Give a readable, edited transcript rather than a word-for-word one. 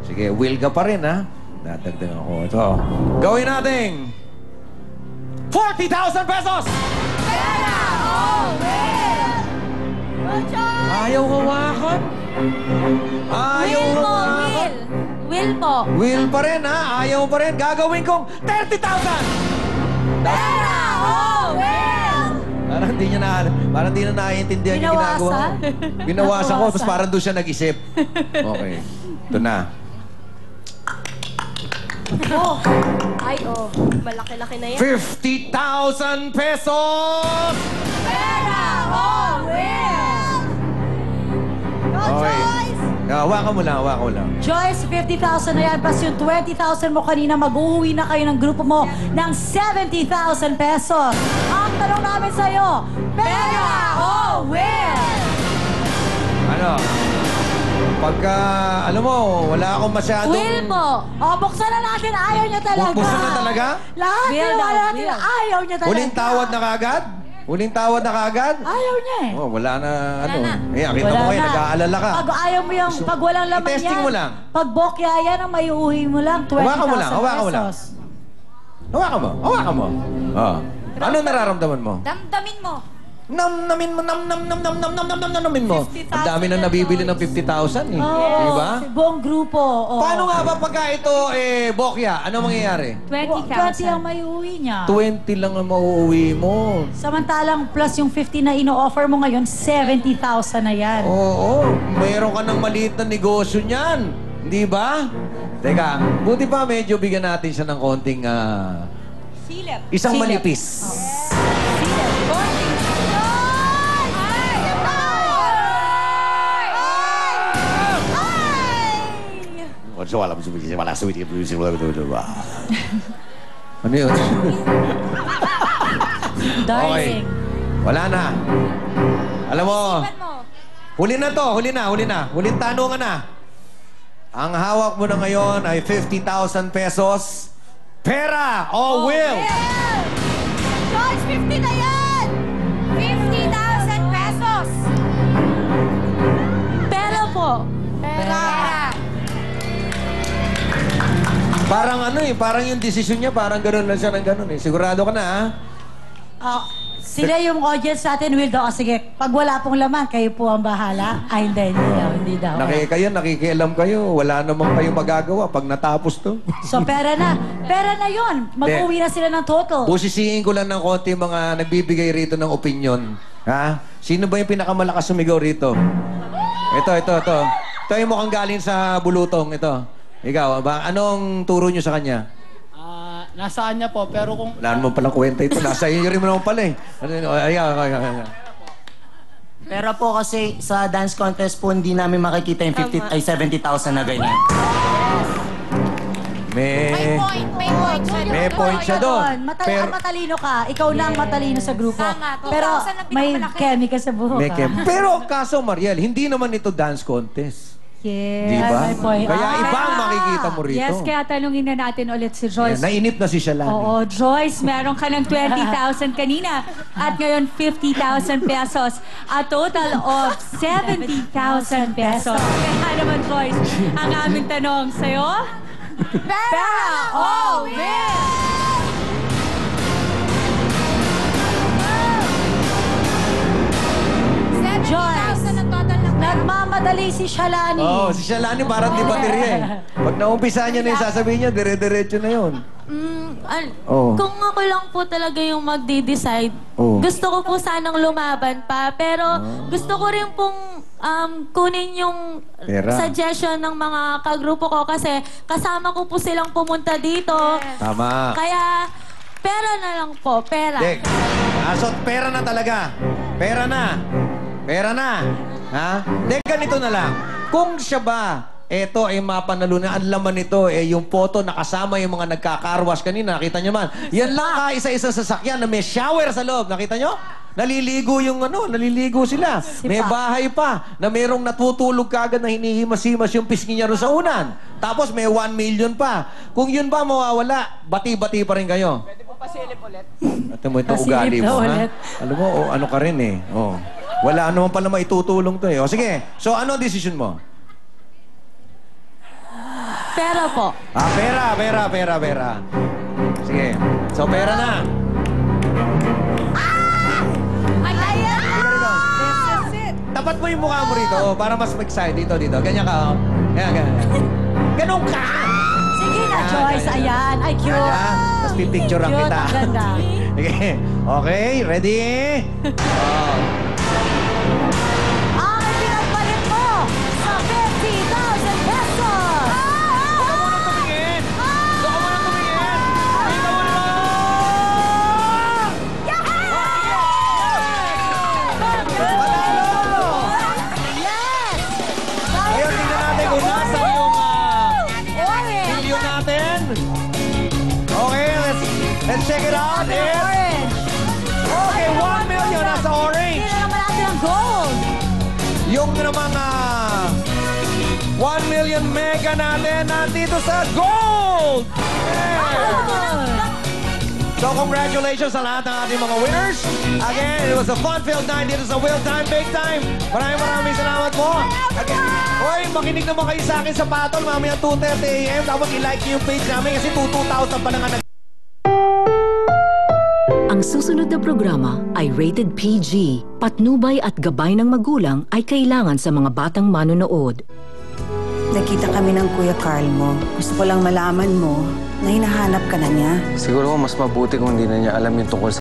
Sige, will ka pa rin, ha? Natagdagan ko. Ito. Gawin natin 40,000 pesos! Pera o will? Ayaw hawakan. Ayaw Will po, hawakan. will. Will po. Will pa rin, ha? Ayaw pa rin. Gagawin kong 30,000! Pera o will? Parang di na naiintindihan yung ginagawa. Binawasan ko, tapos parang doon siya nag-isip. Okay. Ito na. Oh. Ay, oh. Malaki-laki na yan. 50,000 pesos! Pera o will? Go, Okay. Joyce! Hawakan mo lang, hawakan mo lang. Joyce, 50,000 na yan. Plus yung 20,000 mo kanina, mag-uwi na kayo ng grupo mo ng 70,000 pesos. Ang tanong namin sa'yo, pera o will? Ano? Pagka, alam mo, wala akong masyadong... Will po. O, buksan na natin. Ayaw niya talaga. Buksan na talaga? Lahat Will ginawa daw, natin. will. Ayaw niya talaga. Huling tawad na kagad? Huling tawad na kagad? Ayaw niya eh. Oh, wala na, ano. na. Eh, kita mo kayo, nag-aalala ka. Pag ayaw mo yung, pag walang laman yan. I-testing mo lang. Pag bokya yan, ang may uuwi mo lang, 20,000 Hawakan mo lang, hawakan mo lang. pesos. Hawakan mo, hawakan mo. Oh. Ano nararamdaman mo? Damdamin mo. Namin mo, namin mo. 50,000 Ang dami na nabibili ng 50,000 eh. Oo, Di ba? buong grupo. Oo. Paano nga ba pagka ito, bokya? Ano mangyayari? 20 ang may uuwi niya. 20 lang ang mauuwi mo. Samantalang plus yung 50 na ino-offer mo ngayon, 70,000 na yan. Oo, mayroon ka ng maliit na negosyo niyan. Di ba? Teka, buti pa medyo bigyan natin siya ng konting Silip. isang Silip. manipis. Silip. Konting. Ay! Ano yun? Darling. Wala na. Alam mo, Isipan mo. huli na to, huli na. Huling tanungan na. Ang hawak mo na ngayon ay 50,000 pesos. Pera o will? Joyce, 50 na yan! 50,000 pesos! Pera po. Pera. Parang ano parang yung desisyon niya, parang gano'n lang siya ng gano'n eh. Sigurado ka na, ha? Sila yung audience natin, will daw. Sige, pag wala pong laman, kayo po ang bahala. Ay, hindi daw. Nakikialam kayo. Wala namang kayo magagawa pag natapos to. So, pera na. Pera na yun. Mag-uwi na sila ng total. Busisiin ko lang ng konti mga nagbibigay rito ng opinion. Ha? Sino ba yung pinakamalakas sumigaw rito? Ito. Ito yung mukhang galing sa bulutong. Ito. Ikaw, anong turo nyo sa kanya? Nasa kanya po, pero kung... Wala naman palang kwenta ito. Nasa inyo rin mo naman pala eh. Ayan. Pero po kasi sa dance contest po, hindi namin makikita yung 70,000 na ganyan. May point siya. May point siya doon. Matalino ka. Ikaw lang matalino sa grupo. Tama. 2,000 Pero na may pinakamalaki. chemical sa buhok. Pero kaso, Mariel, hindi naman ito dance contest. Yes. Di ba? May point. Kaya iba ang makikita mo rito. Yes, kaya tanungin na natin ulit si Joyce. Nainip na si Shalani. Oo, Joyce, meron ka ng 20,000 kanina at ngayon 50,000 pesos. A total of 70,000 pesos. Kaya naman, Joyce, ang aming tanong sa'yo, Pera o will? Joyce. 70,000 ang total ng pera. Nagmamadali si Shalani. Oo, si Shalani parang di baterya eh. Pag naumpisa niya na yung sasabihin niya, dire-diretso na yun. Oo. Kung ako lang po talaga yung magde-decide, Oo. gusto ko po sanang lumaban pa. Pero gusto ko rin pong kunin yung Pera. suggestion ng mga kagrupo ko kasi kasama ko po silang pumunta dito. Tama. Kaya pera na lang po, pera. Dek, asot pera na talaga. Pera na. Pera na. Ha? Dek, ganito na lang. Kung siya ba, eto ay mapanalo na, ang laman nito, yung photo nakasama yung mga nagkakarwas kanina, nakita nyo man. Yan lang isa-isa sasakyan na may shower sa loob. Nakita nyo? Naliligo yung naliligo sila. May bahay pa na mayroong natutulog kagad na hinihimas-himas yung pisngi niya ron sa unan. Tapos may 1 million pa. Kung yun ba mawawala, bati-bati pa rin kayo. Pwede po pasilip ulit. Ito mo itong Pasilip ugali na mo, ha? ulit. Alam mo, ano ka rin eh. Oh. Wala naman pala maitutulong to eh. O sige, so ano ang decision mo? Pera po. Pera. Sige. So, pera na. Tapat mo yung mukha mo rito para mas mag-excite. Dito. Ganyan ka, oh. Ganyan. Ganun ka! Sige na, Joyce. Ayan. Ay, cute. Ayan. Tapos pipicturean Cute, kita. ang ganda. Okay. Okay, ready? Oh. Ang pinagpalit mo sa 50,000 pesos! Huwag ka muna tumingin! Tingnan mo naman! Panalo! Yes! Ngayon, tingnan natin kung nasa yung Orange! video natin. Okay, let's check it out. It's, Orange! okay, 1 million nasa orange. Tingnan naman natin ang gold! Yung namang 1 million mega natin nandito sa gold! Yeah! So, congratulations sa lahat ng ating mga winners. Again, it was a fun-filled night dito sa Will Time, Big Time. Maraming salamat po. Again, hoy, makinig naman kayo sa akin sa Patol. Mamaya 2:30 a.m. Tapos i-like niyo yung page namin kasi 2,000 pa lang ang Ang susunod na programa ay rated PG. Patnubay at gabay ng magulang ay kailangan sa mga batang manonood. Nakita kami ng Kuya Carl mo. Gusto ko lang malaman mo na hinahanap ka na niya. Siguro mas mabuti kung hindi na niya alam yung tungkol sa